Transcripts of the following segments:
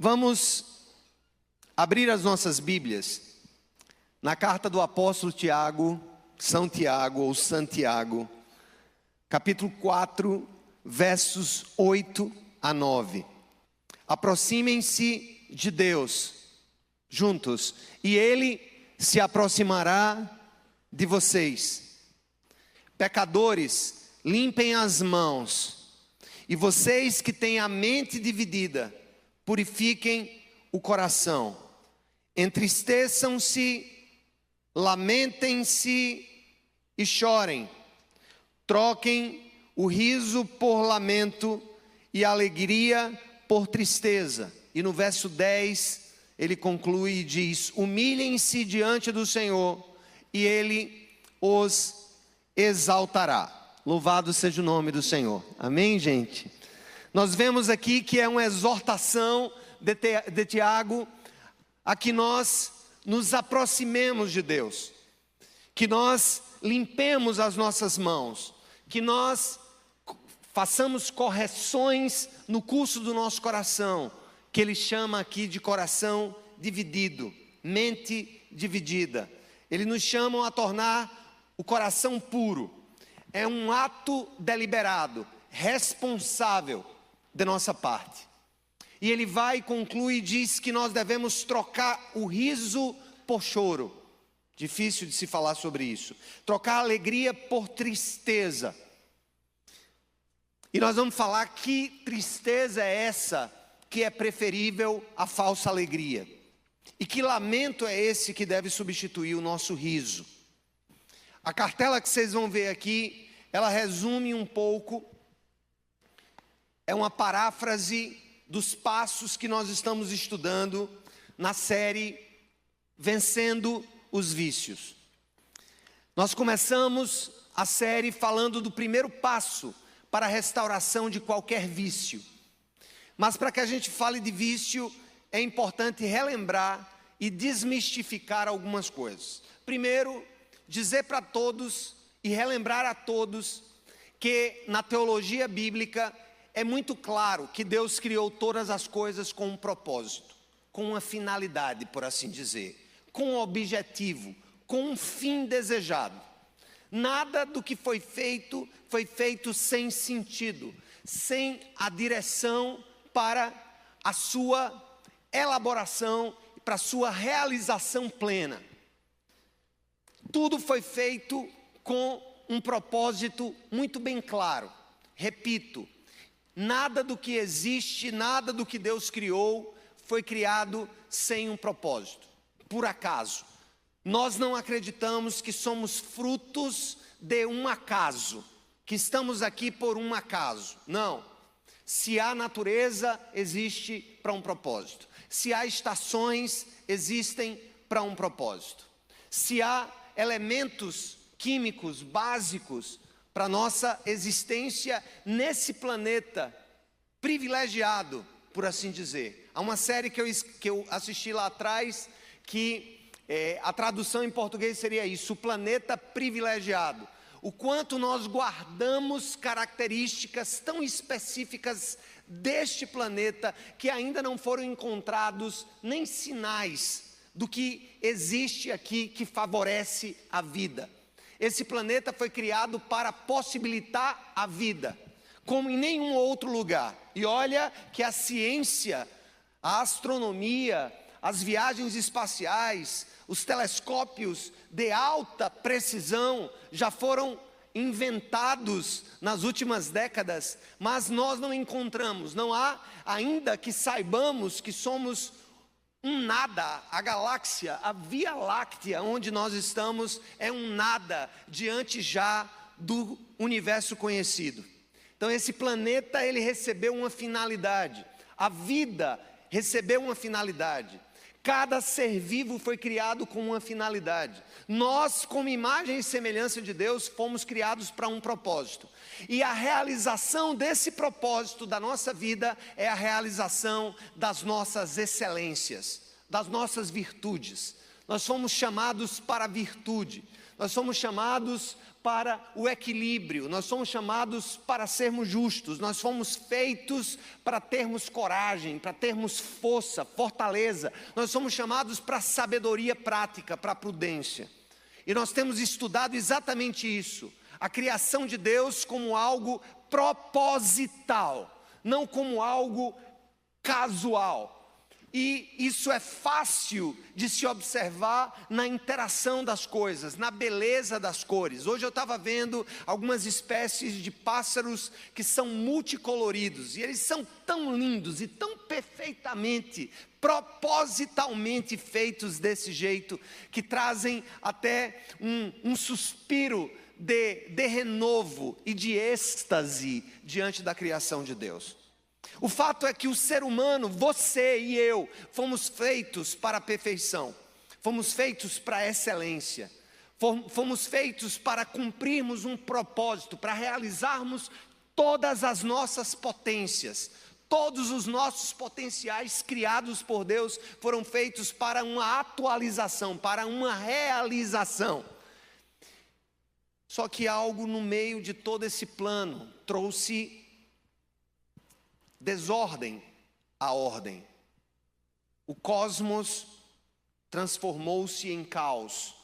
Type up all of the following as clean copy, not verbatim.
Vamos abrir as nossas Bíblias na carta do apóstolo Tiago, São Tiago ou Santiago, capítulo 4, versos 8 a 9. Aproximem-se de Deus juntos, e Ele se aproximará de vocês. Pecadores, limpem as mãos, e vocês que têm a mente dividida, purifiquem o coração. Entristeçam-se, lamentem-se e chorem. Troquem o riso por lamento e a alegria por tristeza. E no verso 10, ele conclui e diz: humilhem-se diante do Senhor e Ele os exaltará. Louvado seja o nome do Senhor. Amém, gente? Nós vemos aqui que é uma exortação de Tiago a que nós nos aproximemos de Deus, que nós limpemos as nossas mãos, que nós façamos correções no curso do nosso coração, que ele chama aqui de coração dividido, mente dividida. Ele nos chama a tornar o coração puro. É um ato deliberado, responsável da nossa parte. E ele vai e conclui e diz que nós devemos trocar o riso por choro. Difícil de se falar sobre isso. Trocar a alegria por tristeza. E nós vamos falar que tristeza é essa que é preferível à falsa alegria. E que lamento é esse que deve substituir o nosso riso. A cartela que vocês vão ver aqui, ela resume um pouco, é uma paráfrase dos passos que nós estamos estudando na série Vencendo os Vícios. Nós começamos a série falando do primeiro passo para a restauração de qualquer vício. Mas para que a gente fale de vício, é importante relembrar e desmistificar algumas coisas. Primeiro, dizer para todos e relembrar a todos que na teologia bíblica é muito claro que Deus criou todas as coisas com um propósito, com uma finalidade, por assim dizer, com um objetivo, com um fim desejado. Nada do que foi feito sem sentido, sem a direção para a sua elaboração, para a sua realização plena. Tudo foi feito com um propósito muito bem claro. Repito, nada do que existe, nada do que Deus criou, foi criado sem um propósito, por acaso. Nós não acreditamos que somos frutos de um acaso, que estamos aqui por um acaso. Não. Se há natureza, existe para um propósito. Se há estações, existem para um propósito. Se há elementos químicos básicos para a nossa existência nesse planeta privilegiado, por assim dizer. Há uma série que eu assisti lá atrás, que a tradução em português seria isso: o planeta privilegiado. O quanto nós guardamos características tão específicas deste planeta, que ainda não foram encontrados nem sinais do que existe aqui que favorece a vida. Esse planeta foi criado para possibilitar a vida, como em nenhum outro lugar. E olha que a ciência, a astronomia, as viagens espaciais, os telescópios de alta precisão já foram inventados nas últimas décadas, mas nós não encontramos, não há, ainda que saibamos que somos um nada. A galáxia, a Via Láctea, onde nós estamos, é um nada diante já do universo conhecido. Então esse planeta, ele recebeu uma finalidade. A vida recebeu uma finalidade. Cada ser vivo foi criado com uma finalidade. Nós, como imagem e semelhança de Deus, fomos criados para um propósito. E a realização desse propósito da nossa vida é a realização das nossas excelências, das nossas virtudes. Nós fomos chamados para a virtude. nós somos chamados para o equilíbrio, nós somos chamados para sermos justos, nós fomos feitos para termos coragem, para termos força, fortaleza, nós somos chamados para sabedoria prática, para prudência. E nós temos estudado exatamente isso, a criação de Deus como algo proposital, não como algo casual. E isso é fácil de se observar na interação das coisas, na beleza das cores. Hoje eu estava vendo algumas espécies de pássaros que são multicoloridos, e eles são tão lindos e tão perfeitamente, propositalmente feitos desse jeito, que trazem até um suspiro de renovo e de êxtase diante da criação de Deus. O fato é que o ser humano, você e eu, fomos feitos para a perfeição, fomos feitos para a excelência, fomos feitos para cumprirmos um propósito, para realizarmos todas as nossas potências. Todos os nossos potenciais criados por Deus foram feitos para uma atualização, para uma realização. Só que algo no meio de todo esse plano trouxe desordem à ordem. O cosmos transformou-se em caos.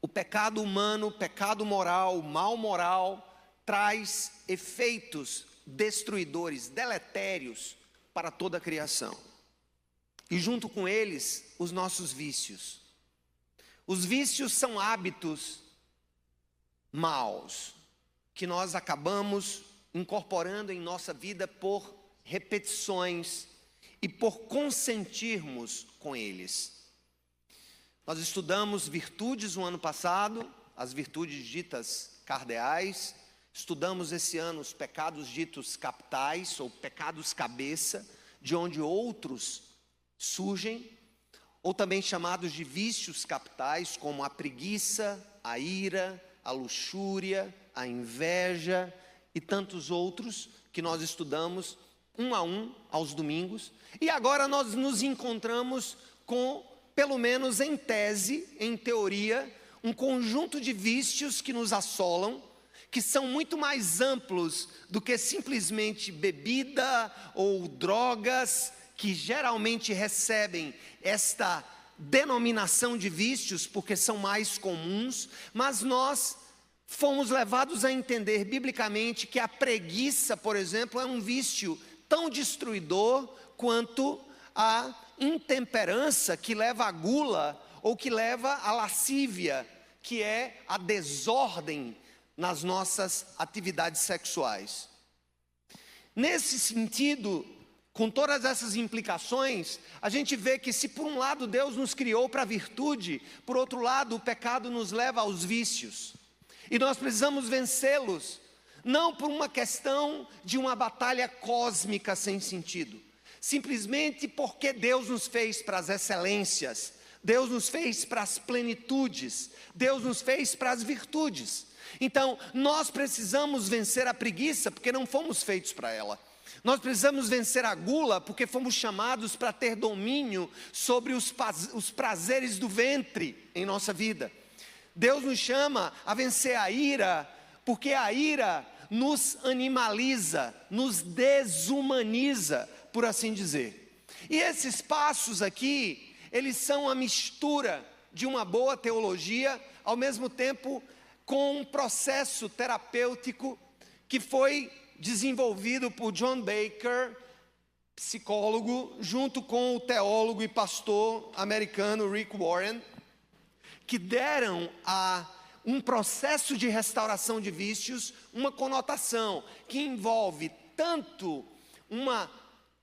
O pecado humano, o pecado moral, o mal moral, traz efeitos destruidores, deletérios para toda a criação. E junto com eles, os nossos vícios. Os vícios são hábitos maus, que nós acabamos incorporando em nossa vida por repetições e por consentirmos com eles. Nós estudamos virtudes no ano passado, as virtudes ditas cardeais. Estudamos esse ano os pecados ditos capitais, ou pecados cabeça, de onde outros surgem, ou também chamados de vícios capitais, como a preguiça, a ira, a luxúria, a inveja e tantos outros que nós estudamos um a um aos domingos. E agora nós nos encontramos com, pelo menos em tese, em teoria, um conjunto de vícios que nos assolam, que são muito mais amplos do que simplesmente bebida ou drogas, que geralmente recebem esta denominação de vícios porque são mais comuns, mas nós fomos levados a entender biblicamente que a preguiça, por exemplo, é um vício tão destruidor quanto a intemperança, que leva à gula, ou que leva à lascívia, que é a desordem nas nossas atividades sexuais. Nesse sentido, com todas essas implicações, a gente vê que se por um lado Deus nos criou para a virtude, por outro lado o pecado nos leva aos vícios. E nós precisamos vencê-los, não por uma questão de uma batalha cósmica sem sentido, simplesmente porque Deus nos fez para as excelências, Deus nos fez para as plenitudes, Deus nos fez para as virtudes. Então, nós precisamos vencer a preguiça, porque não fomos feitos para ela. Nós precisamos vencer a gula, porque fomos chamados para ter domínio sobre os prazeres do ventre em nossa vida. Deus nos chama a vencer a ira, porque a ira nos animaliza, nos desumaniza, por assim dizer. E esses passos aqui, eles são a mistura de uma boa teologia, ao mesmo tempo com um processo terapêutico que foi desenvolvido por John Baker, psicólogo, junto com o teólogo e pastor americano Rick Warren, que deram a um processo de restauração de vícios uma conotação que envolve tanto uma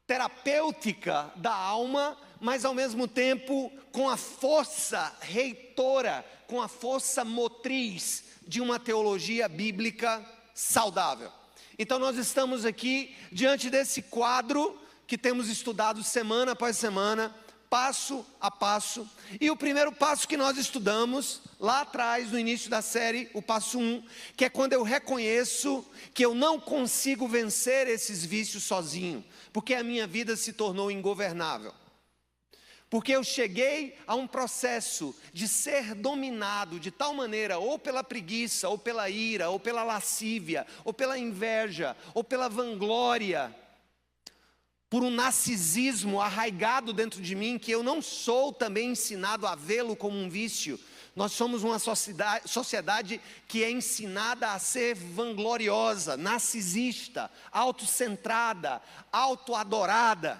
terapêutica da alma, mas ao mesmo tempo com a força reitora, com a força motriz de uma teologia bíblica saudável. Então nós estamos aqui diante desse quadro que temos estudado semana após semana, passo a passo. E o primeiro passo que nós estudamos lá atrás, no início da série, o passo 1, que é quando eu reconheço que eu não consigo vencer esses vícios sozinho, porque a minha vida se tornou ingovernável. porque eu cheguei a um processo de ser dominado de tal maneira, ou pela preguiça, ou pela ira, ou pela lascívia, ou pela inveja, ou pela vanglória, por um narcisismo arraigado dentro de mim, que eu não sou também ensinado a vê-lo como um vício. Nós somos uma sociedade que é ensinada a ser vangloriosa, narcisista, autocentrada, autoadorada.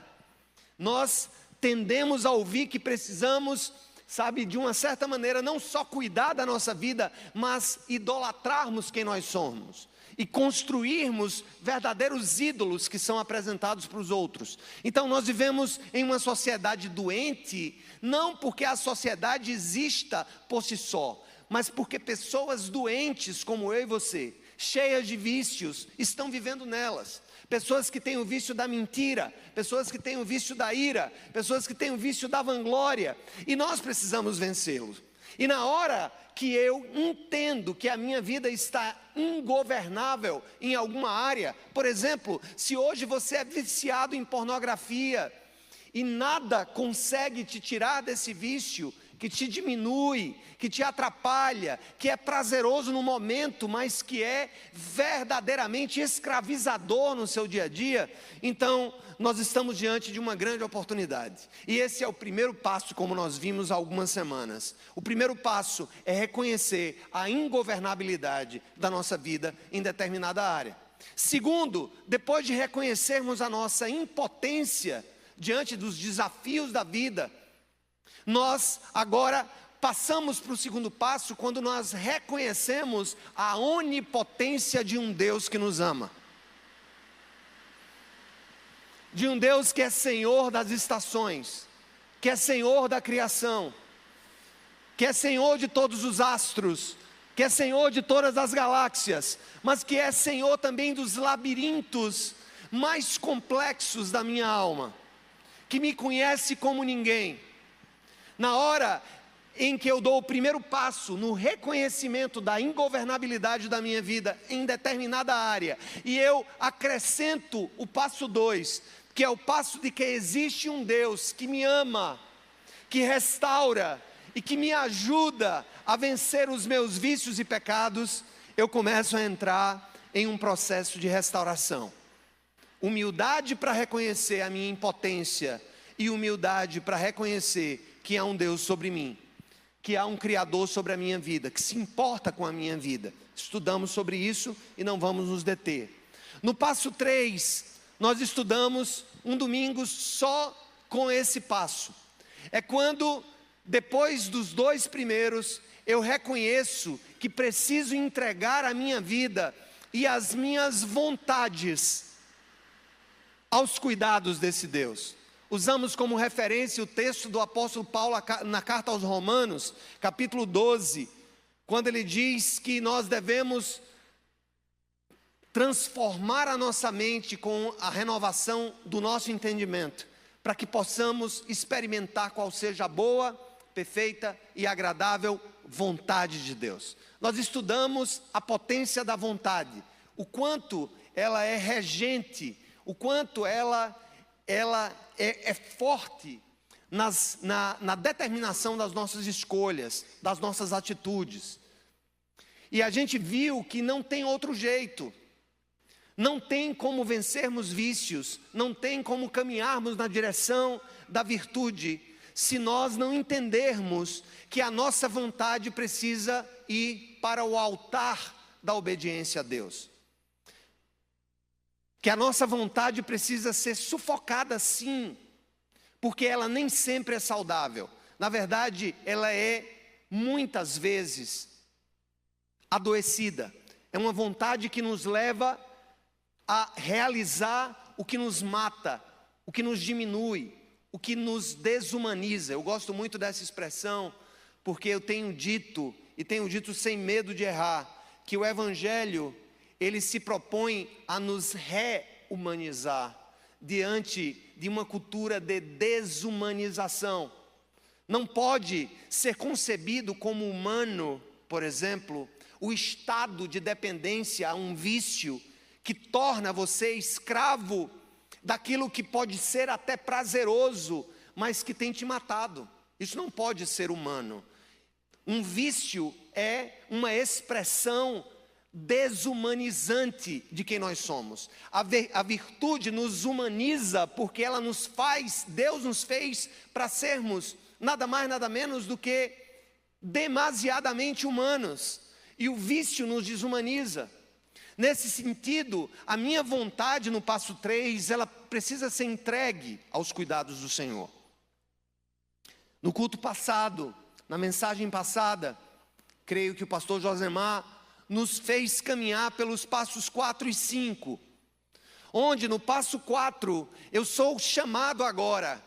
Nós tendemos a ouvir que precisamos, sabe, de uma certa maneira, não só cuidar da nossa vida, mas idolatrarmos quem nós somos e construirmos verdadeiros ídolos que são apresentados para os outros. Então nós vivemos em uma sociedade doente, não porque a sociedade exista por si só, mas porque pessoas doentes como eu e você, cheias de vícios, estão vivendo nelas. Pessoas que têm o vício da mentira, pessoas que têm o vício da ira, pessoas que têm o vício da vanglória, e nós precisamos vencê-los. E na hora que eu entendo que a minha vida está ingovernável em alguma área, por exemplo, se hoje você é viciado em pornografia e nada consegue te tirar desse vício, que te diminui, que te atrapalha, que é prazeroso no momento, mas que é verdadeiramente escravizador no seu dia a dia, então nós estamos diante de uma grande oportunidade. E esse é o primeiro passo, como nós vimos há algumas semanas. O primeiro passo é reconhecer a ingovernabilidade da nossa vida em determinada área. Segundo, depois de reconhecermos a nossa impotência diante dos desafios da vida, nós agora passamos para o segundo passo, quando nós reconhecemos a onipotência de um Deus que nos ama, de um Deus que é Senhor das estações, que é Senhor da criação, que é Senhor de todos os astros, que é Senhor de todas as galáxias, mas que é Senhor também dos labirintos mais complexos da minha alma, que me conhece como ninguém. Na hora em que eu dou o primeiro passo no reconhecimento da ingovernabilidade da minha vida em determinada área, e eu acrescento o passo 2, que é o passo de que existe um Deus que me ama, que restaura e que me ajuda a vencer os meus vícios e pecados, eu começo a entrar em um processo de restauração. Humildade para reconhecer a minha impotência e humildade para reconhecer que há um Deus sobre mim, que há um Criador sobre a minha vida, que se importa com a minha vida. Estudamos sobre isso e não vamos nos deter. No passo 3, nós estudamos um domingo só com esse passo. É quando, depois dos 2 primeiros, eu reconheço que preciso entregar a minha vida e as minhas vontades aos cuidados desse Deus. Usamos como referência o texto do apóstolo Paulo na carta aos Romanos, capítulo 12, quando ele diz que nós devemos transformar a nossa mente com a renovação do nosso entendimento, para que possamos experimentar qual seja a boa, perfeita e agradável vontade de Deus. Nós estudamos a potência da vontade, o quanto ela é regente, o quanto ela é forte na determinação das nossas escolhas, das nossas atitudes. E a gente viu que não tem outro jeito, não tem como vencermos vícios, não tem como caminharmos na direção da virtude, se nós não entendermos que a nossa vontade precisa ir para o altar da obediência a Deus. Que a nossa vontade precisa ser sufocada sim, porque ela nem sempre é saudável. Na verdade, ela é muitas vezes adoecida. É uma vontade que nos leva a realizar o que nos mata, o que nos diminui, o que nos desumaniza. Eu gosto muito dessa expressão, porque eu tenho dito, e tenho dito sem medo de errar, que o Evangelho, ele se propõe a nos rehumanizar diante de uma cultura de desumanização. Não pode ser concebido como humano, por exemplo, o estado de dependência a um vício que torna você escravo daquilo que pode ser até prazeroso, mas que tem te matado. Isso não pode ser humano. Um vício é uma expressão desumanizante de quem nós somos. A virtude nos humaniza porque ela nos faz, Deus nos fez para sermos nada mais, nada menos do que demasiadamente humanos. E o vício nos desumaniza. Nesse sentido, a minha vontade no passo 3, ela precisa ser entregue aos cuidados do Senhor. No culto passado, na mensagem passada, creio que o pastor Josemar nos fez caminhar pelos passos 4 e 5, onde no passo 4, eu sou chamado agora,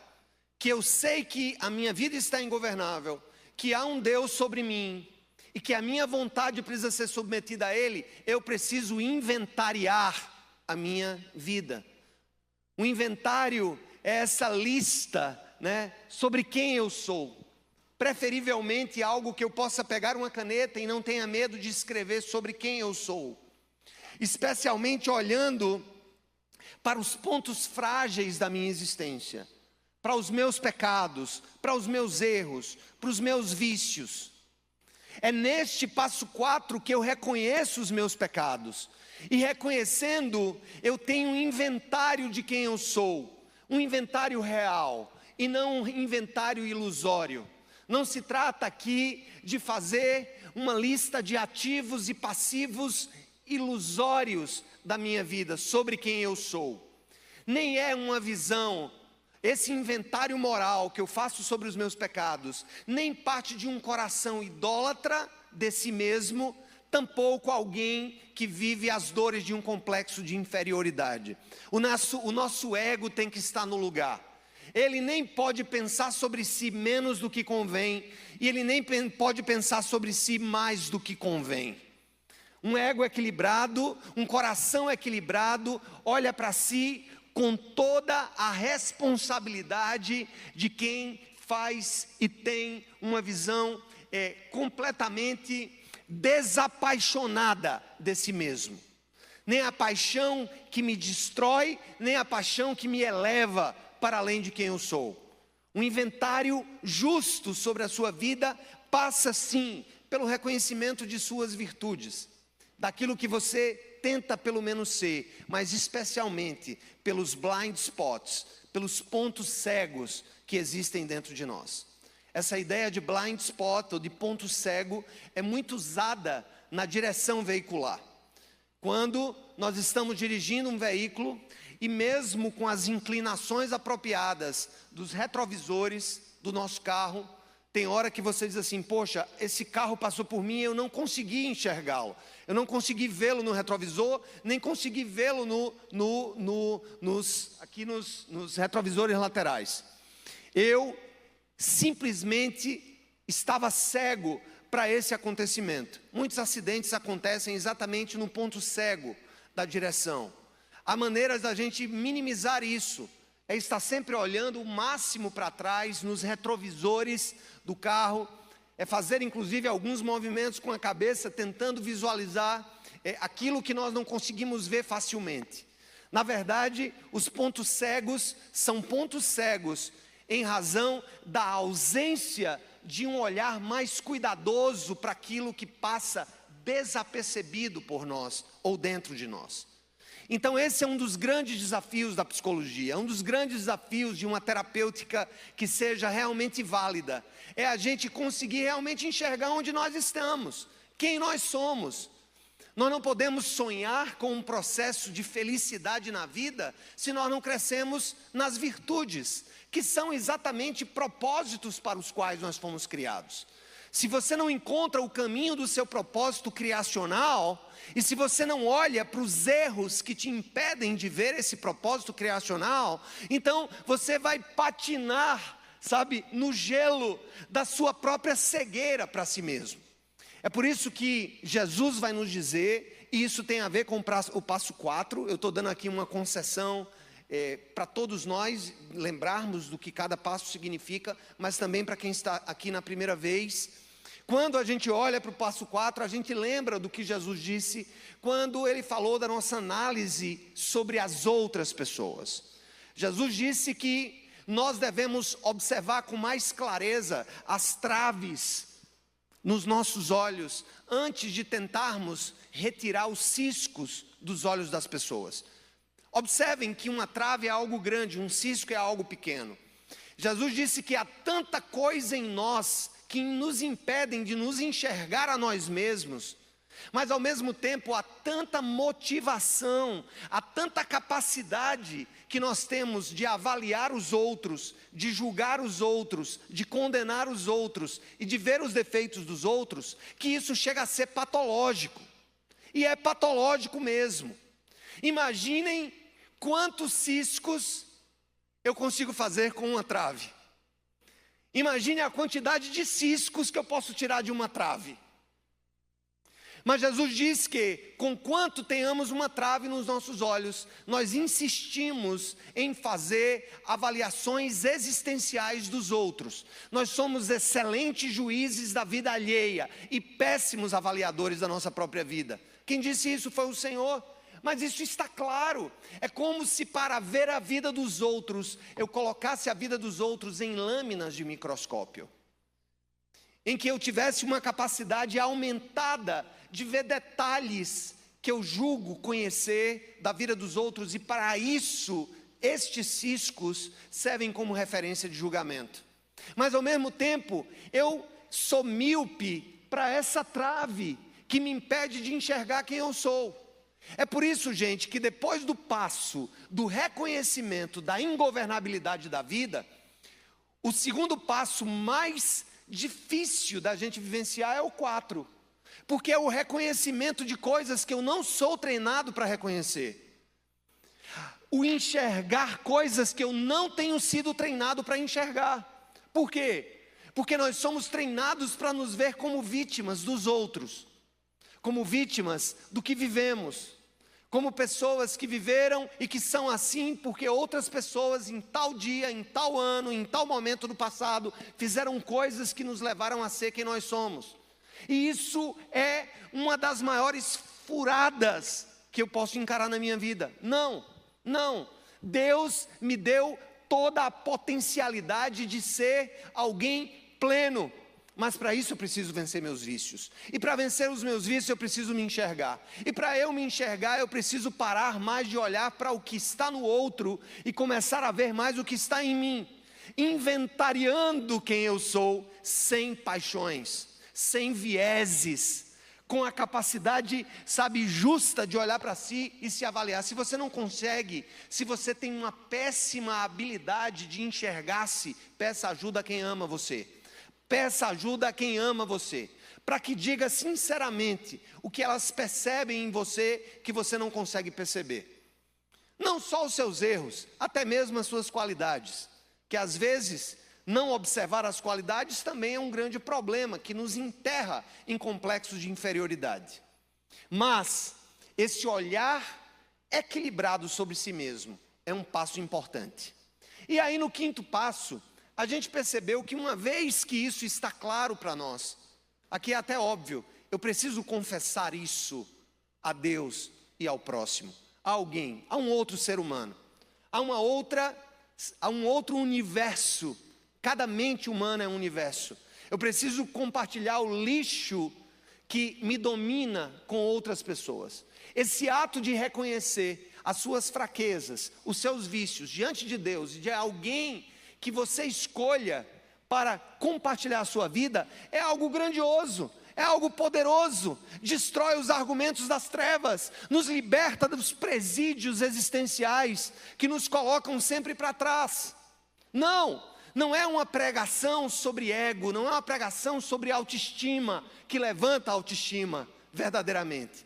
que eu sei que a minha vida está ingovernável, que há um Deus sobre mim, e que a minha vontade precisa ser submetida a Ele, eu preciso inventariar a minha vida. O inventário é essa lista, sobre quem eu sou. Preferivelmente algo que eu possa pegar uma caneta e não tenha medo de escrever sobre quem eu sou. Especialmente olhando para os pontos frágeis da minha existência, para os meus pecados, para os meus erros, para os meus vícios. É neste passo 4 que eu reconheço os meus pecados. E reconhecendo, eu tenho um inventário de quem eu sou. Um inventário real e não um inventário ilusório. Não se trata aqui de fazer uma lista de ativos e passivos ilusórios da minha vida, sobre quem eu sou. Nem é uma visão, esse inventário moral que eu faço sobre os meus pecados, nem parte de um coração idólatra de si mesmo, tampouco alguém que vive as dores de um complexo de inferioridade. O nosso ego tem que estar no lugar. Ele nem pode pensar sobre si menos do que convém, e ele nem pode pensar sobre si mais do que convém. Um ego equilibrado, um coração equilibrado, olha para si com toda a responsabilidade de quem faz e tem uma visão completamente desapaixonada de si mesmo. Nem a paixão que me destrói, nem a paixão que me eleva para além de quem eu sou. Um inventário justo sobre a sua vida passa sim pelo reconhecimento de suas virtudes, daquilo que você tenta pelo menos ser, mas especialmente pelos blind spots, pelos pontos cegos que existem dentro de nós. Essa ideia de blind spot ou de ponto cego é muito usada na direção veicular. Quando nós estamos dirigindo um veículo e mesmo com as inclinações apropriadas dos retrovisores do nosso carro, tem hora que você diz assim, poxa, esse carro passou por mim e eu não consegui enxergá-lo. Eu não consegui vê-lo no retrovisor, nem consegui vê-lo nos retrovisores laterais. Eu simplesmente estava cego para esse acontecimento. Muitos acidentes acontecem exatamente no ponto cego da direção. Há maneiras da gente minimizar isso, é estar sempre olhando o máximo para trás, nos retrovisores do carro, é fazer inclusive alguns movimentos com a cabeça, tentando visualizar aquilo que nós não conseguimos ver facilmente. Na verdade, os pontos cegos são pontos cegos em razão da ausência de um olhar mais cuidadoso para aquilo que passa desapercebido por nós ou dentro de nós. Então esse é um dos grandes desafios da psicologia, é um dos grandes desafios de uma terapêutica que seja realmente válida. É a gente conseguir realmente enxergar onde nós estamos, quem nós somos. Nós não podemos sonhar com um processo de felicidade na vida se nós não crescemos nas virtudes, que são exatamente propósitos para os quais nós fomos criados. Se você não encontra o caminho do seu propósito criacional, e se você não olha para os erros que te impedem de ver esse propósito criacional, então você vai patinar, no gelo da sua própria cegueira para si mesmo. É por isso que Jesus vai nos dizer, e isso tem a ver com o passo 4, eu estou dando aqui uma concessão para todos nós lembrarmos do que cada passo significa, mas também para quem está aqui na primeira vez. Quando a gente olha para o passo 4, a gente lembra do que Jesus disse quando Ele falou da nossa análise sobre as outras pessoas. Jesus disse que nós devemos observar com mais clareza as traves nos nossos olhos, antes de tentarmos retirar os ciscos dos olhos das pessoas. Observem que uma trave é algo grande, um cisco é algo pequeno. Jesus disse que há tanta coisa em nós que nos impedem de nos enxergar a nós mesmos, mas ao mesmo tempo há tanta motivação, há tanta capacidade que nós temos de avaliar os outros, de julgar os outros, de condenar os outros e de ver os defeitos dos outros, que isso chega a ser patológico. E é patológico mesmo. Imaginem quantos ciscos eu consigo fazer com uma trave. Imagine a quantidade de ciscos que eu posso tirar de uma trave. Mas Jesus diz que, conquanto tenhamos uma trave nos nossos olhos, nós insistimos em fazer avaliações existenciais dos outros. Nós somos excelentes juízes da vida alheia e péssimos avaliadores da nossa própria vida. Quem disse isso foi o Senhor. Mas isso está claro. É como se para ver a vida dos outros, eu colocasse a vida dos outros em lâminas de microscópio, em que eu tivesse uma capacidade aumentada de ver detalhes que eu julgo conhecer da vida dos outros, e para isso, estes ciscos servem como referência de julgamento. Mas ao mesmo tempo, eu sou míope para essa trave que me impede de enxergar quem eu sou. É por isso, gente, que depois do passo do reconhecimento da ingovernabilidade da vida, o segundo passo mais difícil da gente vivenciar é o 4. Porque é o reconhecimento de coisas que eu não sou treinado para reconhecer. O enxergar coisas que eu não tenho sido treinado para enxergar. Por quê? Porque nós somos treinados para nos ver como vítimas dos outros, como vítimas do que vivemos, como pessoas que viveram e que são assim porque outras pessoas em tal dia, em tal ano, em tal momento do passado, fizeram coisas que nos levaram a ser quem nós somos. E isso é uma das maiores furadas que eu posso encarar na minha vida. Não. Deus me deu toda a potencialidade de ser alguém pleno. Mas para isso eu preciso vencer meus vícios. E para vencer os meus vícios eu preciso me enxergar. E para eu me enxergar eu preciso parar mais de olhar para o que está no outro e começar a ver mais o que está em mim. Inventariando quem eu sou, sem paixões, sem vieses, com a capacidade, justa de olhar para si e se avaliar. Se você não consegue, se você tem uma péssima habilidade de enxergar-se, peça ajuda a quem ama você. Peça ajuda a quem ama você, para que diga sinceramente o que elas percebem em você que você não consegue perceber. Não só os seus erros, até mesmo as suas qualidades, que às vezes não observar as qualidades também é um grande problema, que nos enterra em complexos de inferioridade. Mas esse olhar equilibrado sobre si mesmo é um passo importante. E aí no 5º passo, a gente percebeu que uma vez que isso está claro para nós, aqui é até óbvio, eu preciso confessar isso a Deus e ao próximo, a alguém, a um outro ser humano, a um outro universo. Cada mente humana é um universo. Eu preciso compartilhar o lixo que me domina com outras pessoas. Esse ato de reconhecer as suas fraquezas, os seus vícios diante de Deus e de alguém que você escolha para compartilhar a sua vida, é algo grandioso, é algo poderoso, destrói os argumentos das trevas, nos liberta dos presídios existenciais que nos colocam sempre para trás. Não é uma pregação sobre ego, não é uma pregação sobre autoestima, que levanta a autoestima verdadeiramente.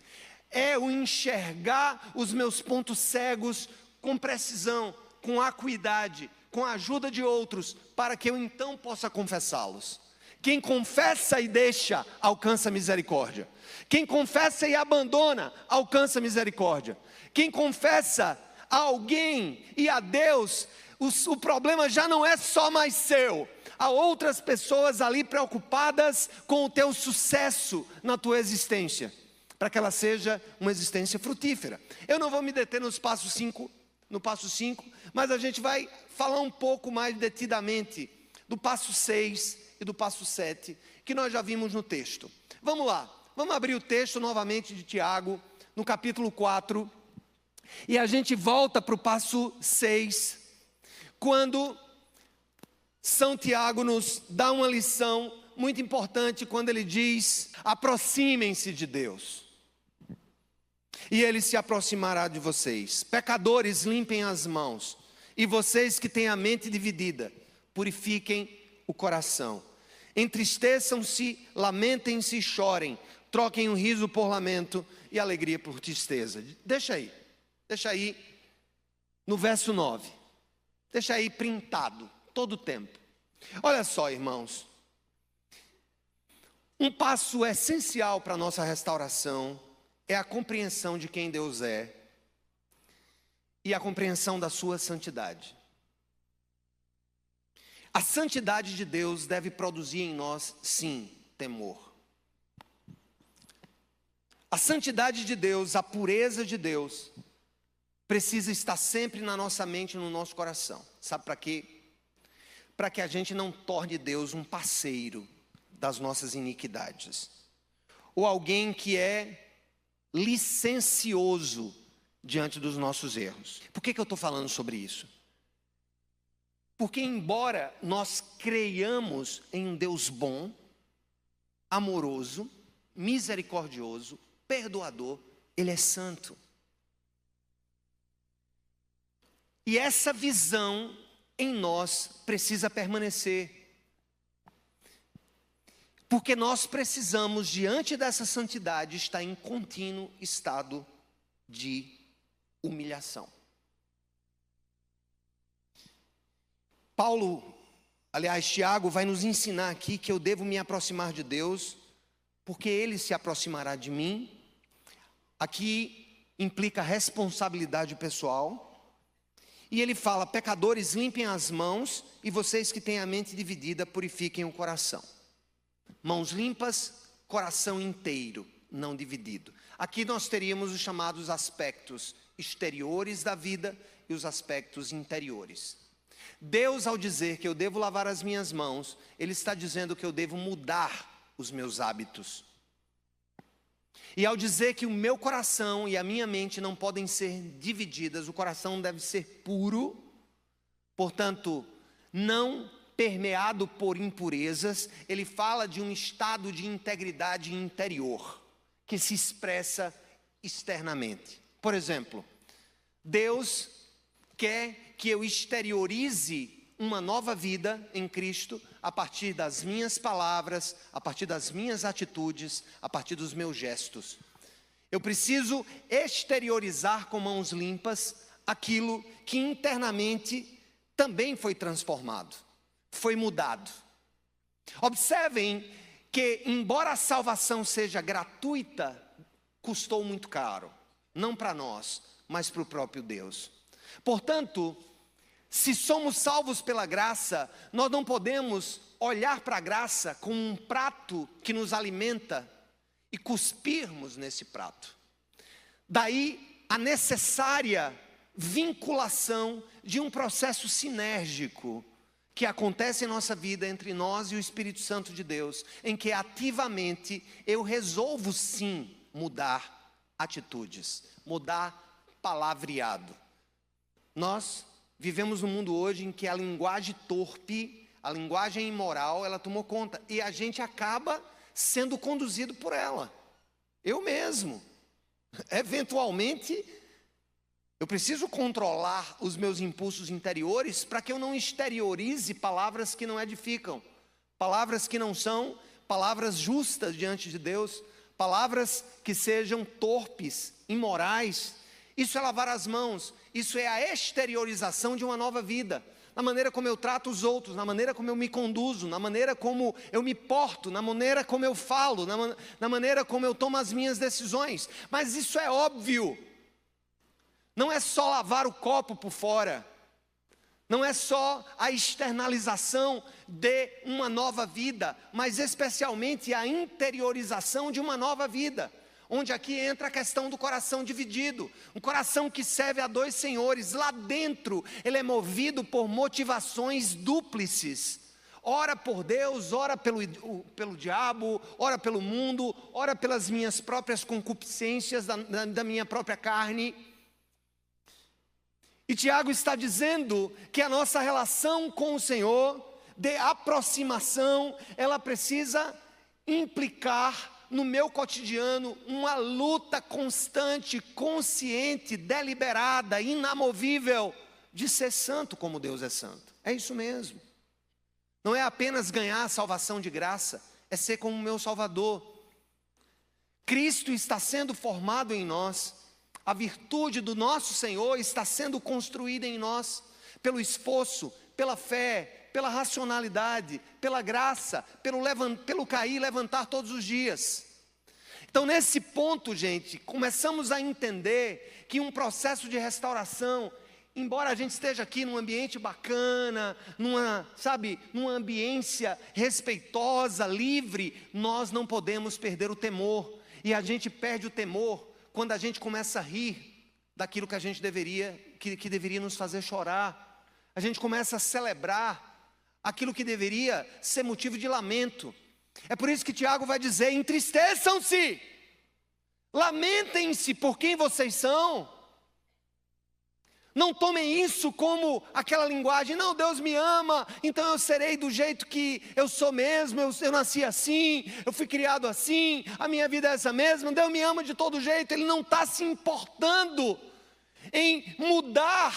É o enxergar os meus pontos cegos com precisão, com acuidade, com a ajuda de outros, para que eu então possa confessá-los. Quem confessa e deixa, alcança misericórdia. Quem confessa e abandona, alcança misericórdia. Quem confessa a alguém e a Deus, o problema já não é só mais seu. Há outras pessoas ali preocupadas com o teu sucesso na tua existência, para que ela seja uma existência frutífera. Eu não vou me deter nos passos 5 no passo 5, mas a gente vai falar um pouco mais detidamente do passo 6 e do passo 7, que nós já vimos no texto. Vamos lá, vamos abrir o texto novamente de Tiago, no capítulo 4, e a gente volta para o passo 6, quando São Tiago nos dá uma lição muito importante, quando ele diz: aproximem-se de Deus, e Ele se aproximará de vocês. Pecadores, limpem as mãos, e vocês que têm a mente dividida, purifiquem o coração. Entristeçam-se, lamentem-se e chorem, troquem o riso por lamento e alegria por tristeza. Deixa aí no verso 9, deixa aí printado todo o tempo. Olha só, irmãos, um passo essencial para a nossa restauração é a compreensão de quem Deus é e a compreensão da sua santidade. A santidade de Deus deve produzir em nós, sim, temor. A santidade de Deus, a pureza de Deus, precisa estar sempre na nossa mente e no nosso coração. Sabe para quê? Para que a gente não torne Deus um parceiro das nossas iniquidades, ou alguém que é licencioso diante dos nossos erros. Por que eu estou falando sobre isso? Porque embora nós creiamos em um Deus bom, amoroso, misericordioso, perdoador, Ele é santo. E essa visão em nós precisa permanecer. Porque nós precisamos, diante dessa santidade, estar em contínuo estado de humilhação. Tiago vai nos ensinar aqui que eu devo me aproximar de Deus, porque Ele se aproximará de mim. Aqui implica responsabilidade pessoal. E ele fala: pecadores, limpem as mãos, e vocês que têm a mente dividida, purifiquem o coração. Mãos limpas, coração inteiro, não dividido. Aqui nós teríamos os chamados aspectos exteriores da vida e os aspectos interiores. Deus, ao dizer que eu devo lavar as minhas mãos, Ele está dizendo que eu devo mudar os meus hábitos. E ao dizer que o meu coração e a minha mente não podem ser divididas, o coração deve ser puro, portanto, não permeado por impurezas, ele fala de um estado de integridade interior, que se expressa externamente. Por exemplo, Deus quer que eu exteriorize uma nova vida em Cristo a partir das minhas palavras, a partir das minhas atitudes, a partir dos meus gestos. Eu preciso exteriorizar com mãos limpas aquilo que internamente também foi transformado, foi mudado. Observem que, embora a salvação seja gratuita, custou muito caro, não para nós, mas para o próprio Deus. Portanto, se somos salvos pela graça, nós não podemos olhar para a graça como um prato que nos alimenta e cuspirmos nesse prato. Daí a necessária vinculação de um processo sinérgico que acontece em nossa vida entre nós e o Espírito Santo de Deus, em que ativamente eu resolvo sim mudar atitudes, mudar palavreado. Nós vivemos num mundo hoje em que a linguagem torpe, a linguagem imoral, ela tomou conta, e a gente acaba sendo conduzido por ela. Eu mesmo, eventualmente, eu preciso controlar os meus impulsos interiores para que eu não exteriorize palavras que não edificam, palavras que não são palavras justas diante de Deus, palavras que sejam torpes, imorais. Isso é lavar as mãos, isso é a exteriorização de uma nova vida, na maneira como eu trato os outros, na maneira como eu me conduzo, na maneira como eu me porto, na maneira como eu falo, na maneira como eu tomo as minhas decisões. Mas isso é óbvio, não é só lavar o copo por fora, não é só a externalização de uma nova vida, mas especialmente a interiorização de uma nova vida, onde aqui entra a questão do coração dividido, um coração que serve a dois senhores. Lá dentro, ele é movido por motivações dúplices. Ora por Deus, ora pelo diabo, ora pelo mundo, ora pelas minhas próprias concupiscências da minha própria carne. E Tiago está dizendo que a nossa relação com o Senhor, de aproximação, ela precisa implicar no meu cotidiano uma luta constante, consciente, deliberada, inamovível, de ser santo como Deus é santo. É isso mesmo. Não é apenas ganhar a salvação de graça, é ser como o meu Salvador. Cristo está sendo formado em nós, a virtude do nosso Senhor está sendo construída em nós, pelo esforço, pela fé, pela racionalidade, pela graça, pelo cair e levantar todos os dias. Então, nesse ponto, gente, começamos a entender que um processo de restauração, embora a gente esteja aqui num ambiente bacana, numa ambiência respeitosa, livre, nós não podemos perder o temor. E a gente perde o temor quando a gente começa a rir daquilo que a gente que deveria nos fazer chorar. A gente começa a celebrar aquilo que deveria ser motivo de lamento. É por isso que Tiago vai dizer: entristeçam-se, lamentem-se por quem vocês são. Não tomem isso como aquela linguagem: não, Deus me ama, então eu serei do jeito que eu sou mesmo, eu nasci assim, eu fui criado assim, a minha vida é essa mesma, Deus me ama de todo jeito. Ele não está se importando em mudar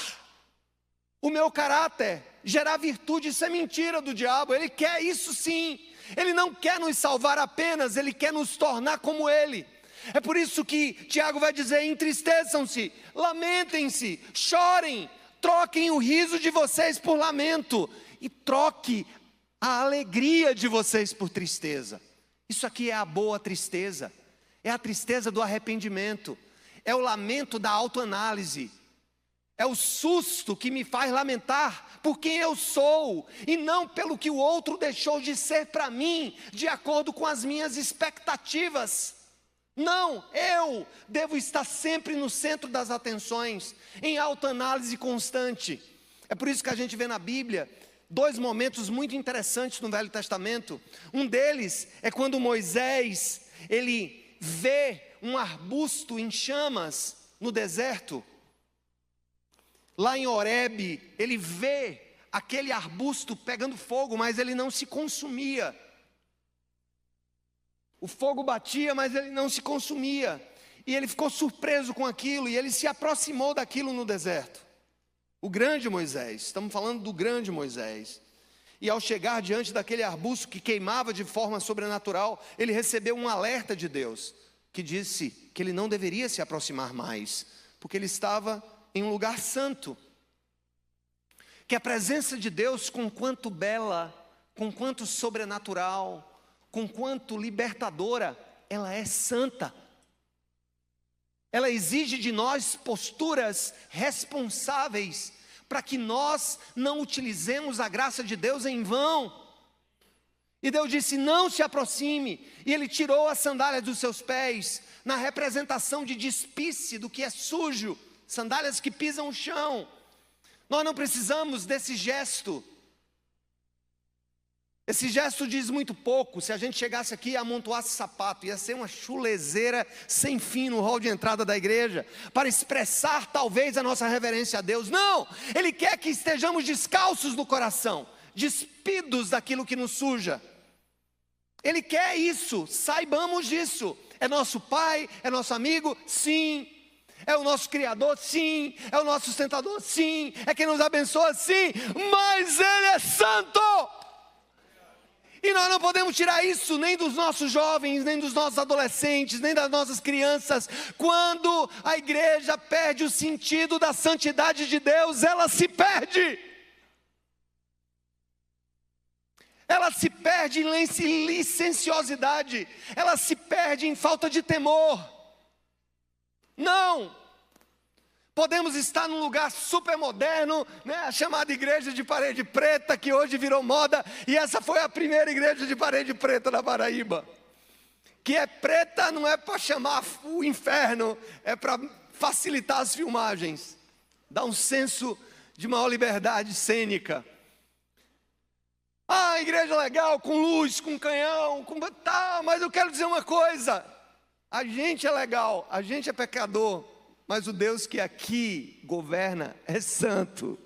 o meu caráter, gerar virtude. Isso é mentira do diabo. Ele quer isso sim. Ele não quer nos salvar apenas, ele quer nos tornar como ele. É por isso que Tiago vai dizer: entristeçam-se, lamentem-se, chorem, troquem o riso de vocês por lamento e troque a alegria de vocês por tristeza. Isso aqui é a boa tristeza, é a tristeza do arrependimento, é o lamento da autoanálise. É o susto que me faz lamentar por quem eu sou, e não pelo que o outro deixou de ser para mim, de acordo com as minhas expectativas. Não, eu devo estar sempre no centro das atenções, em autoanálise constante. É por isso que a gente vê na Bíblia dois momentos muito interessantes no Velho Testamento. Um deles é quando Moisés, ele vê um arbusto em chamas no deserto. Lá em Horebe, ele vê aquele arbusto pegando fogo, mas ele não se consumia. O fogo batia, mas ele não se consumia. E ele ficou surpreso com aquilo, e ele se aproximou daquilo no deserto. O grande Moisés, estamos falando do grande Moisés. E ao chegar diante daquele arbusto que queimava de forma sobrenatural, ele recebeu um alerta de Deus, que disse que ele não deveria se aproximar mais, porque ele estava em um lugar santo. Que a presença de Deus, com quanto bela, com quanto sobrenatural, com quanto libertadora, ela é santa. Ela exige de nós posturas responsáveis, para que nós não utilizemos a graça de Deus em vão. E Deus disse: não se aproxime. E Ele tirou as sandálias dos seus pés, na representação de despice do que é sujo, sandálias que pisam o chão. Nós não precisamos desse gesto. Esse gesto diz muito pouco. Se a gente chegasse aqui e amontoasse sapato, ia ser uma chulezeira sem fim no hall de entrada da igreja, para expressar talvez a nossa reverência a Deus. Não! Ele quer que estejamos descalços no coração, despidos daquilo que nos suja. Ele quer isso, saibamos disso. É nosso Pai, é nosso amigo, sim. É o nosso Criador, sim. É o nosso sustentador, sim. É quem nos abençoa, sim. Mas Ele é santo. E nós não podemos tirar isso nem dos nossos jovens, nem dos nossos adolescentes, nem das nossas crianças. Quando a igreja perde o sentido da santidade de Deus, ela se perde. Ela se perde em licenciosidade. Ela se perde em falta de temor. Não! Podemos estar num lugar super moderno, né, a chamada igreja de parede preta, que hoje virou moda, e essa foi a primeira igreja de parede preta na Paraíba. que é preta não é para chamar o inferno, é para facilitar as filmagens, dá um senso de maior liberdade cênica. Ah, igreja legal, com luz, com canhão, tá, mas eu quero dizer uma coisa, a gente é legal, a gente é pecador, mas o Deus que aqui governa é santo.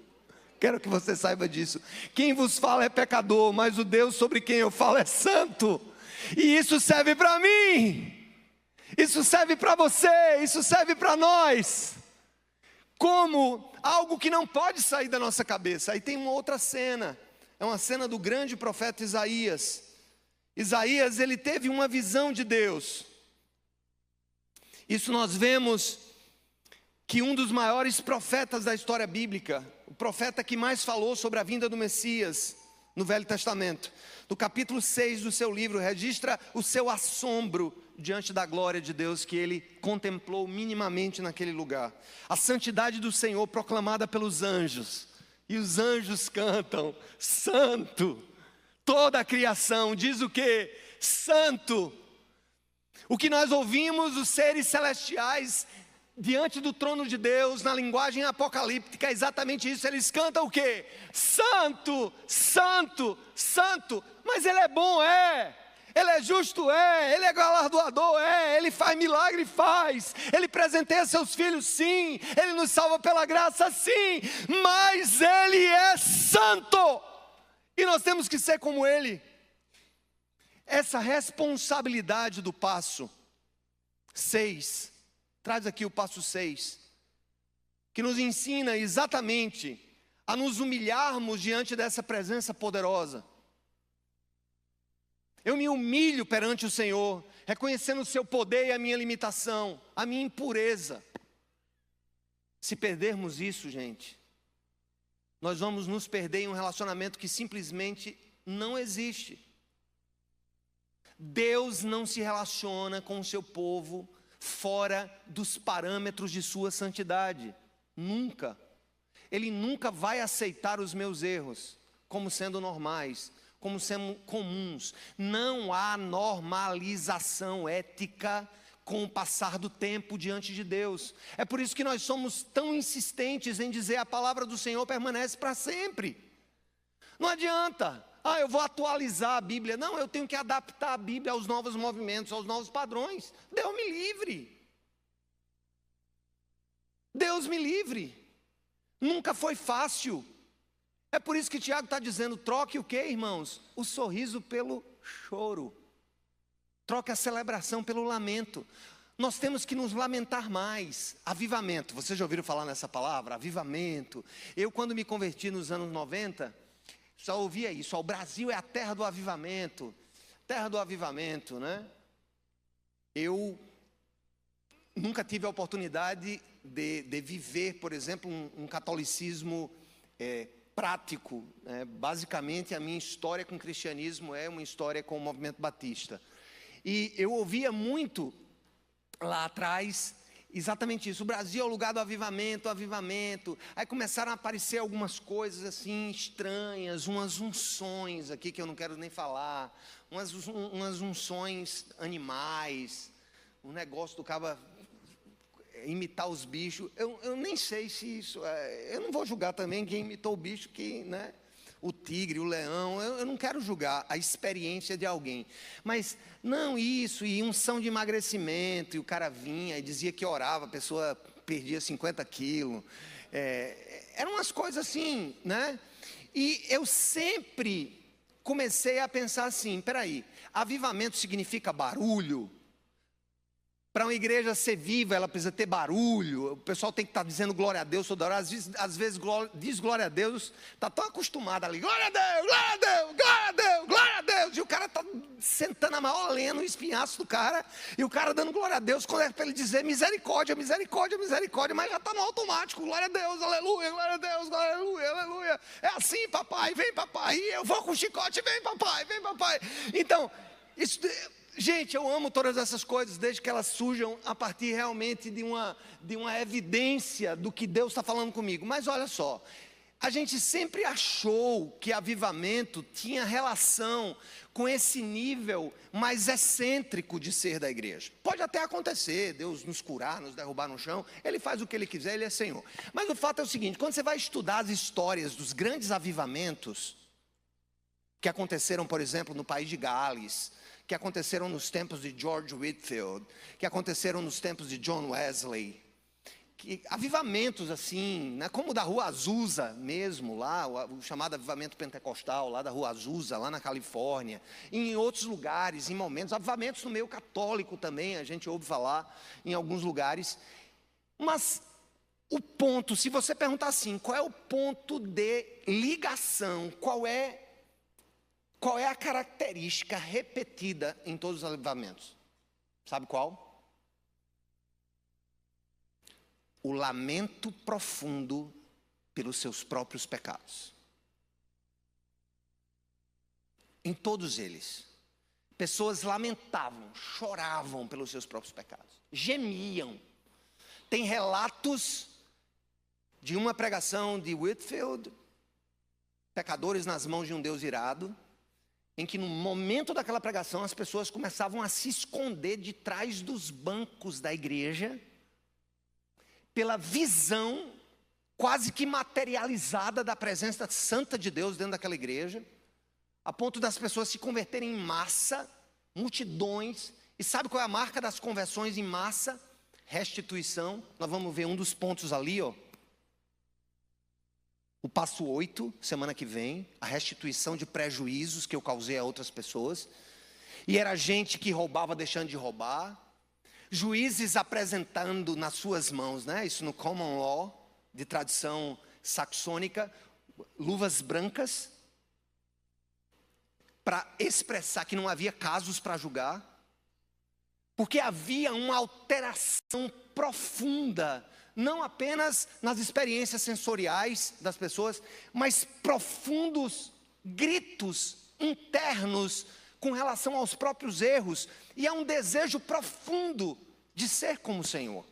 Quero que você saiba disso. Quem vos fala é pecador, mas o Deus sobre quem eu falo é santo. E isso serve para mim, isso serve para você, isso serve para nós, como algo que não pode sair da nossa cabeça. Aí tem uma outra cena, é uma cena do grande profeta Isaías. Isaías, ele teve uma visão de Deus. Isso nós vemos que um dos maiores profetas da história bíblica, o profeta que mais falou sobre a vinda do Messias no Velho Testamento, no capítulo 6 do seu livro, registra o seu assombro diante da glória de Deus que ele contemplou minimamente naquele lugar. A santidade do Senhor proclamada pelos anjos, e os anjos cantam, santo. Toda a criação diz o quê? Santo. O que nós ouvimos, os seres celestiais diante do trono de Deus, na linguagem apocalíptica, é exatamente isso. Eles cantam o quê? Santo, santo, santo. Mas Ele é bom, é. Ele é justo, é. Ele é galardoador, é. Ele faz milagre, faz. Ele presenteia seus filhos, sim. Ele nos salva pela graça, sim. Mas Ele é santo. E nós temos que ser como Ele. Essa responsabilidade do passo 6, traz aqui o passo 6, que nos ensina exatamente a nos humilharmos diante dessa presença poderosa. Eu me humilho perante o Senhor, reconhecendo o seu poder e a minha limitação, a minha impureza. Se perdermos isso, gente, nós vamos nos perder em um relacionamento que simplesmente não existe. Deus não se relaciona com o seu povo fora dos parâmetros de sua santidade. Nunca. Ele nunca vai aceitar os meus erros como sendo normais, como sendo comuns. Não há normalização ética com o passar do tempo diante de Deus. É por isso que nós somos tão insistentes em dizer a palavra do Senhor permanece para sempre. Não adianta. Ah, eu vou atualizar a Bíblia. Não, eu tenho que adaptar a Bíblia aos novos movimentos, aos novos padrões. Deus me livre. Deus me livre. Nunca foi fácil. É por isso que Tiago está dizendo, troque o quê, irmãos? O sorriso pelo choro. Troque a celebração pelo lamento. Nós temos que nos lamentar mais. Avivamento, vocês já ouviram falar nessa palavra? Avivamento. Eu, quando me converti nos anos 90... só ouvia isso, o Brasil é a terra do avivamento, né? Eu nunca tive a oportunidade de viver, por exemplo, um catolicismo prático, né? Basicamente a minha história com o cristianismo é uma história com o movimento batista. E eu ouvia muito lá atrás exatamente isso, o Brasil é o lugar do avivamento, aí começaram a aparecer algumas coisas assim estranhas, umas unções aqui que eu não quero nem falar, umas unções animais, um negócio do cara imitar os bichos, eu nem sei se isso, eu não vou julgar também quem imitou o bicho, que, né, o tigre, o leão, eu não quero julgar a experiência de alguém, mas não isso, e unção de emagrecimento, e o cara vinha e dizia que orava, a pessoa perdia 50 quilos, eram umas coisas assim, né? E eu sempre comecei a pensar assim, peraí, avivamento significa barulho? Para uma igreja ser viva, ela precisa ter barulho, o pessoal tem que estar dizendo glória a Deus toda hora, às vezes diz glória a Deus, está tão acostumado ali, glória a Deus, glória a Deus, glória a Deus, glória a Deus, e o cara está sentando a maior lenha no espinhaço do cara, e o cara dando glória a Deus, quando é para ele dizer misericórdia, misericórdia, misericórdia, mas já está no automático, glória a Deus, aleluia, glória a Deus, aleluia, aleluia, é assim papai, vem papai, e eu vou com o chicote, vem papai, então, isso... Gente, eu amo todas essas coisas, desde que elas surjam a partir realmente de uma evidência do que Deus está falando comigo. Mas olha só, a gente sempre achou que avivamento tinha relação com esse nível mais excêntrico de ser da igreja. Pode até acontecer, Deus nos curar, nos derrubar no chão, Ele faz o que Ele quiser, Ele é Senhor. Mas o fato é o seguinte, quando você vai estudar as histórias dos grandes avivamentos, que aconteceram, por exemplo, no país de Gales, que aconteceram nos tempos de George Whitefield, que aconteceram nos tempos de John Wesley, que avivamentos assim, né, como o da Rua Azusa mesmo, lá, o chamado avivamento pentecostal, lá da Rua Azusa, lá na Califórnia, em outros lugares, em momentos, avivamentos no meio católico também, a gente ouve falar em alguns lugares. Mas o ponto, se você perguntar assim, qual é o ponto de ligação, qual é a característica repetida em todos os avivamentos? Sabe qual? O lamento profundo pelos seus próprios pecados. Em todos eles, pessoas lamentavam, choravam pelos seus próprios pecados, gemiam. Tem relatos de uma pregação de Whitefield, Pecadores nas mãos de um Deus irado, em que no momento daquela pregação as pessoas começavam a se esconder de trás dos bancos da igreja, pela visão quase que materializada da presença santa de Deus dentro daquela igreja, a ponto das pessoas se converterem em massa, multidões. E sabe qual é a marca das conversões em massa? Restituição. Nós vamos ver um dos pontos ali, ó. O passo 8, semana que vem, a restituição de prejuízos que eu causei a outras pessoas. E era gente que roubava deixando de roubar. Juízes apresentando nas suas mãos, né? Isso no common law, de tradição saxônica, luvas brancas, para expressar que não havia casos para julgar, porque havia uma alteração profunda, não apenas nas experiências sensoriais das pessoas, mas profundos gritos internos com relação aos próprios erros, e há um desejo profundo de ser como o Senhor.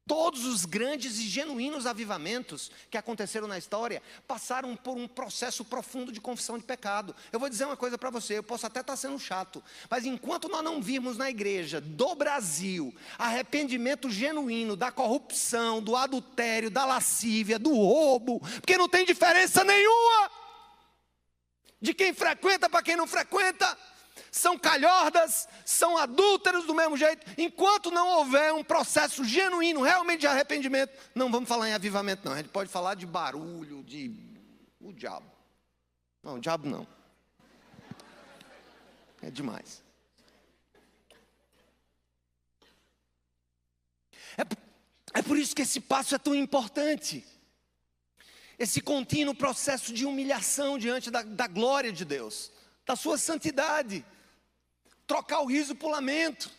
Todos os grandes e genuínos avivamentos que aconteceram na história passaram por um processo profundo de confissão de pecado. Eu vou dizer uma coisa para você, eu posso até estar sendo chato, mas enquanto nós não virmos na igreja do Brasil arrependimento genuíno da corrupção, do adultério, da lascívia, do roubo, porque não tem diferença nenhuma de quem frequenta para quem não frequenta, são calhordas, são adúlteros do mesmo jeito. Enquanto não houver um processo genuíno, realmente de arrependimento, não vamos falar em avivamento não, a gente pode falar de barulho, de o diabo. Não, o diabo não, é demais. É por isso que esse passo é tão importante, esse contínuo processo de humilhação diante da glória de Deus, da sua santidade. Trocar o riso por lamento.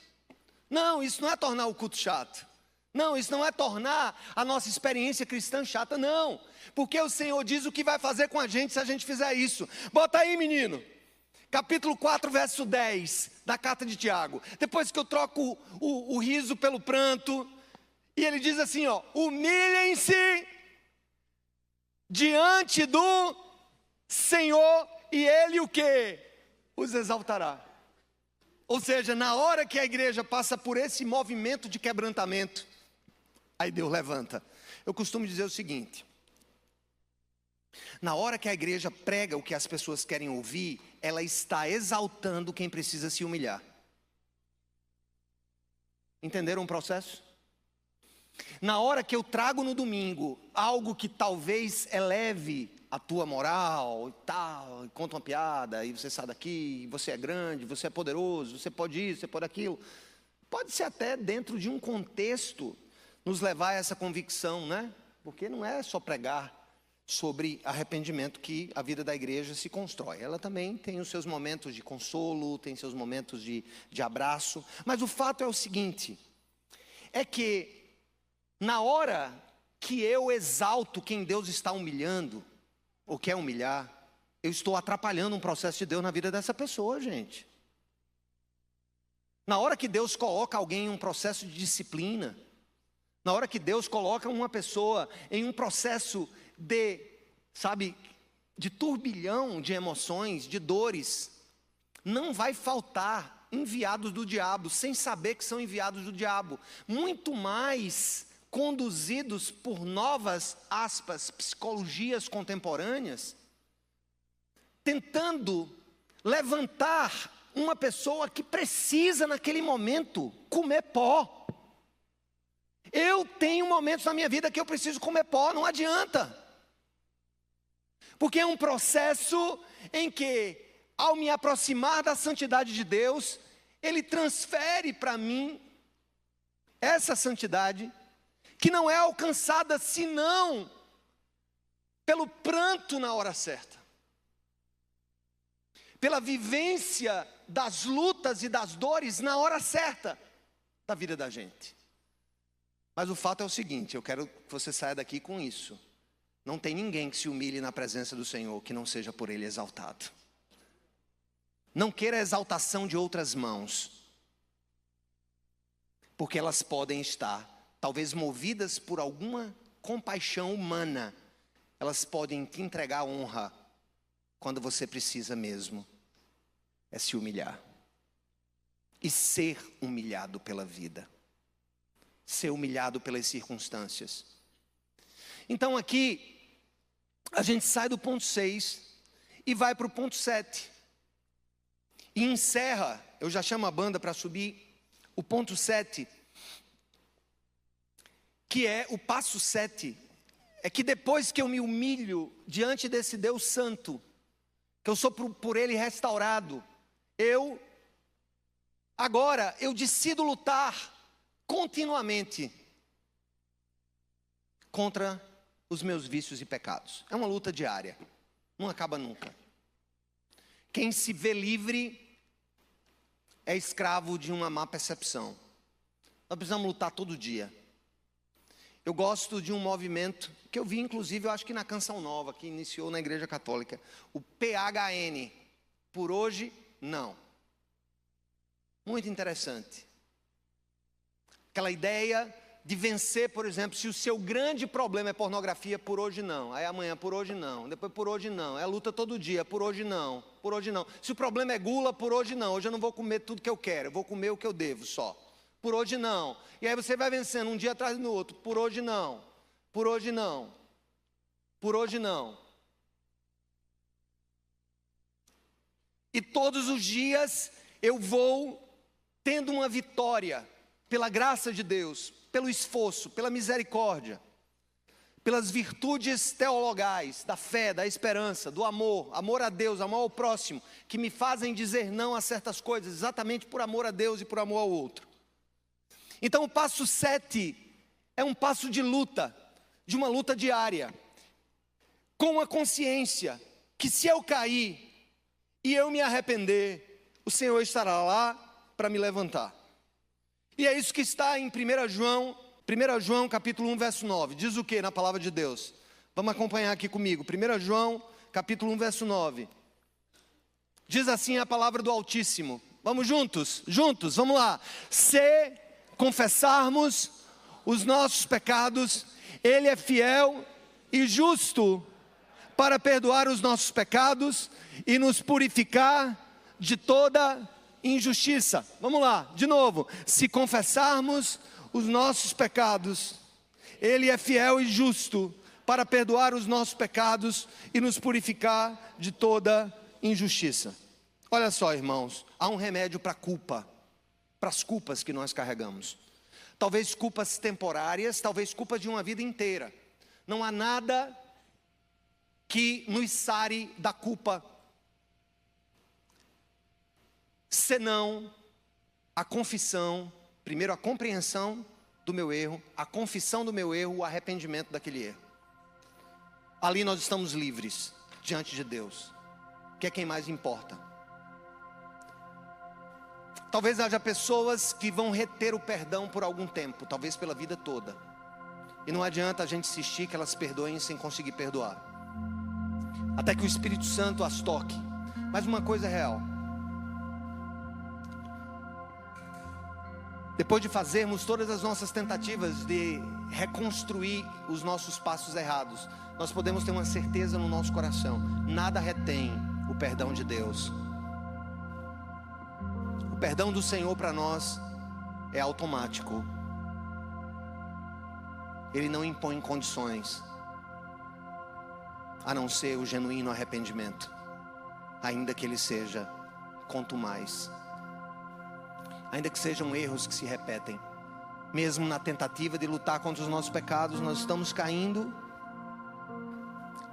Não, isso não é tornar o culto chato. Não, isso não é tornar a nossa experiência cristã chata, não. Porque o Senhor diz o que vai fazer com a gente se a gente fizer isso. Bota aí, menino. Capítulo 4, verso 10 da carta de Tiago. Depois que eu troco o riso pelo pranto, e ele diz assim, ó: humilhem-se diante do Senhor, e Ele o quê? Os exaltará. Ou seja, na hora que a igreja passa por esse movimento de quebrantamento, aí Deus levanta. Eu costumo dizer o seguinte: na hora que a igreja prega o que as pessoas querem ouvir, ela está exaltando quem precisa se humilhar. Entenderam o processo? Na hora que eu trago no domingo algo que talvez eleve a tua moral e tal, e conta uma piada, e você sai daqui, você é grande, você é poderoso, você pode isso, você pode aquilo, pode ser até dentro de um contexto nos levar a essa convicção, né? Porque não é só pregar sobre arrependimento que a vida da igreja se constrói. Ela também tem os seus momentos de consolo, tem seus momentos de abraço, mas o fato é o seguinte, é que na hora que eu exalto quem Deus está humilhando, ou quer humilhar, eu estou atrapalhando um processo de Deus na vida dessa pessoa, gente. Na hora que Deus coloca alguém em um processo de disciplina, na hora que Deus coloca uma pessoa em um processo de sabe, de turbilhão de emoções, de dores, não vai faltar enviados do diabo, sem saber que são enviados do diabo, muito mais conduzidos por novas, aspas, psicologias contemporâneas, tentando levantar uma pessoa que precisa naquele momento comer pó. Eu tenho momentos na minha vida que eu preciso comer pó, não adianta. Porque é um processo em que, ao me aproximar da santidade de Deus, Ele transfere para mim essa santidade, que não é alcançada senão pelo pranto na hora certa, pela vivência das lutas e das dores na hora certa da vida da gente. Mas o fato é o seguinte, eu quero que você saia daqui com isso: não tem ninguém que se humilhe na presença do Senhor que não seja por Ele exaltado. Não queira a exaltação de outras mãos, porque elas podem estar, talvez movidas por alguma compaixão humana, elas podem te entregar honra, quando você precisa mesmo é se humilhar e ser humilhado pela vida, ser humilhado pelas circunstâncias. Então aqui a gente sai do ponto 6 e vai para o ponto 7 e encerra. Eu já chamo a banda para subir. O ponto 7, que é o passo 7, é que depois que eu me humilho diante desse Deus santo, que eu sou por Ele restaurado, eu decido lutar continuamente contra os meus vícios e pecados. É uma luta diária, não acaba nunca. Quem se vê livre é escravo de uma má percepção. Nós precisamos lutar todo dia. Eu gosto de um movimento que eu vi, inclusive, eu acho que na Canção Nova, que iniciou na Igreja Católica, o PHN, por hoje, não. Muito interessante. Aquela ideia de vencer, por exemplo, se o seu grande problema é pornografia, por hoje não. Aí amanhã, por hoje não. Depois, por hoje não. É luta todo dia, por hoje não. Por hoje não. Se o problema é gula, por hoje não. Hoje eu não vou comer tudo que eu quero, eu vou comer o que eu devo só. Por hoje não. E aí você vai vencendo um dia atrás do outro. Por hoje não. Por hoje não. Por hoje não. E todos os dias eu vou tendo uma vitória, pela graça de Deus, pelo esforço, pela misericórdia, pelas virtudes teologais, da fé, da esperança, do amor, amor a Deus, amor ao próximo, que me fazem dizer não a certas coisas, exatamente por amor a Deus e por amor ao outro. Então o passo 7 é um passo de luta, de uma luta diária, com a consciência que se eu cair e eu me arrepender, o Senhor estará lá para me levantar. E é isso que está em 1 João capítulo 1, verso 9. Diz o que na palavra de Deus? Vamos acompanhar aqui comigo. 1 João capítulo 1, verso 9. Diz assim a palavra do Altíssimo. Vamos juntos, vamos lá. Se confessarmos os nossos pecados, Ele é fiel e justo para perdoar os nossos pecados e nos purificar de toda injustiça. Vamos lá, de novo. Se confessarmos os nossos pecados, Ele é fiel e justo para perdoar os nossos pecados e nos purificar de toda injustiça. Olha só, irmãos, há um remédio para a culpa, para as culpas que nós carregamos. Talvez culpas temporárias, talvez culpas de uma vida inteira. Não há nada que nos sare da culpa, senão a confissão, primeiro a compreensão do meu erro, a confissão do meu erro, o arrependimento daquele erro. Ali nós estamos livres diante de Deus, que é quem mais importa. Talvez haja pessoas que vão reter o perdão por algum tempo, talvez pela vida toda. E não adianta a gente insistir que elas perdoem sem conseguir perdoar, até que o Espírito Santo as toque. Mas uma coisa é real: Depois de fazermos todas as nossas tentativas de reconstruir os nossos passos errados, nós podemos ter uma certeza no nosso coração: nada retém o perdão de Deus. O perdão do Senhor para nós é automático. Ele não impõe condições, a não ser o genuíno arrependimento, ainda que ele seja contumaz, ainda que sejam erros que se repetem. Mesmo na tentativa de lutar contra os nossos pecados, nós estamos caindo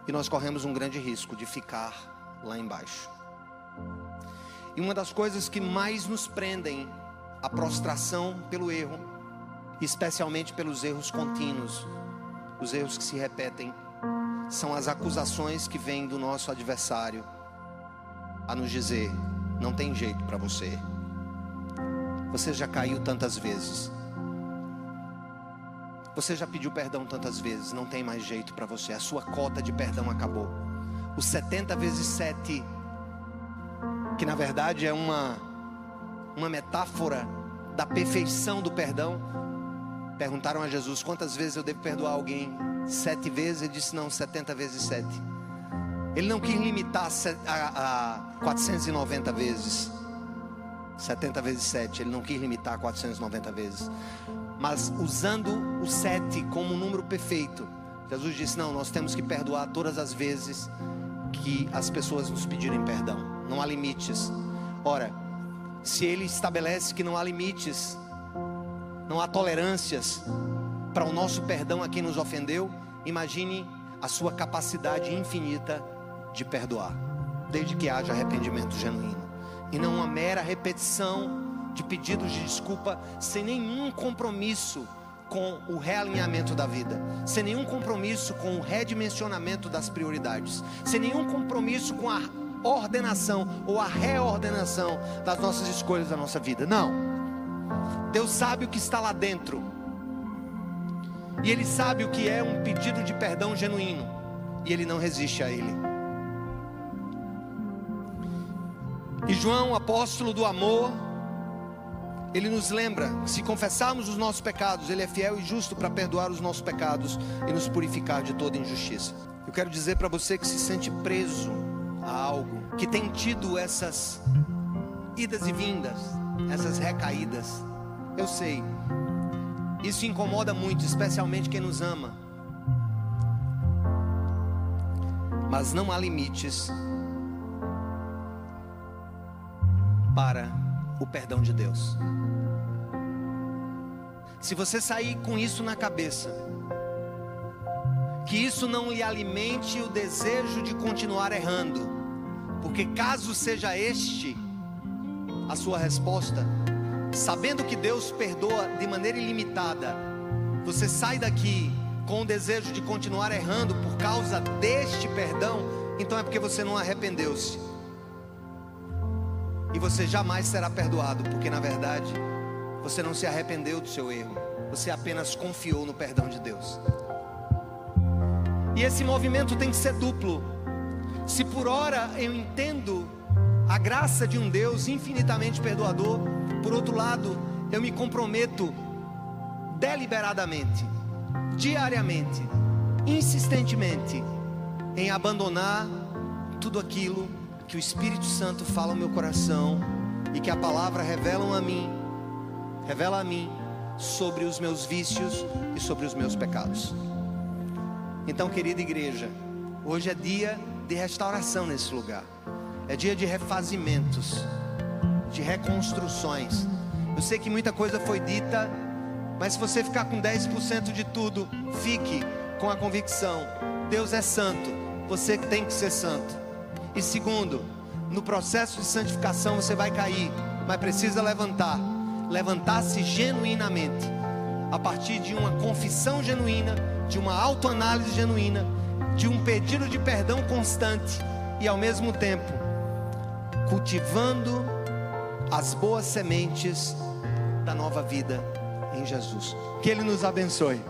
e nós corremos um grande risco de ficar lá embaixo. E uma das coisas que mais nos prendem à prostração pelo erro, especialmente pelos erros contínuos, os erros que se repetem, são as acusações que vêm do nosso adversário a nos dizer: não tem jeito para você, você já caiu tantas vezes, você já pediu perdão tantas vezes, não tem mais jeito para você, a sua cota de perdão acabou. O 70 vezes 7, que na verdade é uma metáfora da perfeição do perdão. Perguntaram a Jesus: quantas vezes eu devo perdoar alguém? 7 vezes? Ele disse: não, 70 vezes 7. Ele não quis limitar a 490 vezes. 70 vezes 7, ele não quis limitar a 490 vezes. Mas usando o 7 como um número perfeito, Jesus disse: não, nós temos que perdoar todas as vezes que as pessoas nos pedirem perdão. Não há limites. Ora, se Ele estabelece que não há limites, não há tolerâncias para o nosso perdão a quem nos ofendeu, imagine a sua capacidade infinita de perdoar, desde que haja arrependimento genuíno, e não uma mera repetição de pedidos de desculpa, sem nenhum compromisso com o realinhamento da vida, sem nenhum compromisso com o redimensionamento das prioridades, sem nenhum compromisso com a ordenação ou a reordenação das nossas escolhas da nossa vida. Não, Deus sabe o que está lá dentro, e Ele sabe o que é um pedido de perdão genuíno, e Ele não resiste a ele. E João, apóstolo do amor, ele nos lembra que se confessarmos os nossos pecados, Ele é fiel e justo para perdoar os nossos pecados e nos purificar de toda injustiça. Eu quero dizer para você que se sente preso a algo, que tem tido essas idas e vindas, essas recaídas, eu sei, isso incomoda muito, especialmente quem nos ama, mas não há limites para o perdão de Deus. Se você sair com isso na cabeça, que isso não lhe alimente o desejo de continuar errando, porque caso seja este a sua resposta, sabendo que Deus perdoa de maneira ilimitada, você sai daqui com o desejo de continuar errando por causa deste perdão, então é porque você não arrependeu-se, e você jamais será perdoado, porque na verdade você não se arrependeu do seu erro, você apenas confiou no perdão de Deus. E esse movimento tem que ser duplo. Se por ora eu entendo a graça de um Deus infinitamente perdoador, por outro lado eu me comprometo deliberadamente, diariamente, insistentemente, em abandonar tudo aquilo que o Espírito Santo fala ao meu coração e que a palavra revela a mim sobre os meus vícios e sobre os meus pecados. Então, querida igreja, hoje é dia de restauração nesse lugar, é dia de refazimentos, de reconstruções. Eu sei que muita coisa foi dita, mas se você ficar com 10% de tudo, fique com a convicção: Deus é santo, você tem que ser santo. E segundo, no processo de santificação você vai cair, mas precisa levantar-se genuinamente, a partir de uma confissão genuína, de uma autoanálise genuína, de um pedido de perdão constante, e ao mesmo tempo cultivando as boas sementes da nova vida em Jesus. Que Ele nos abençoe.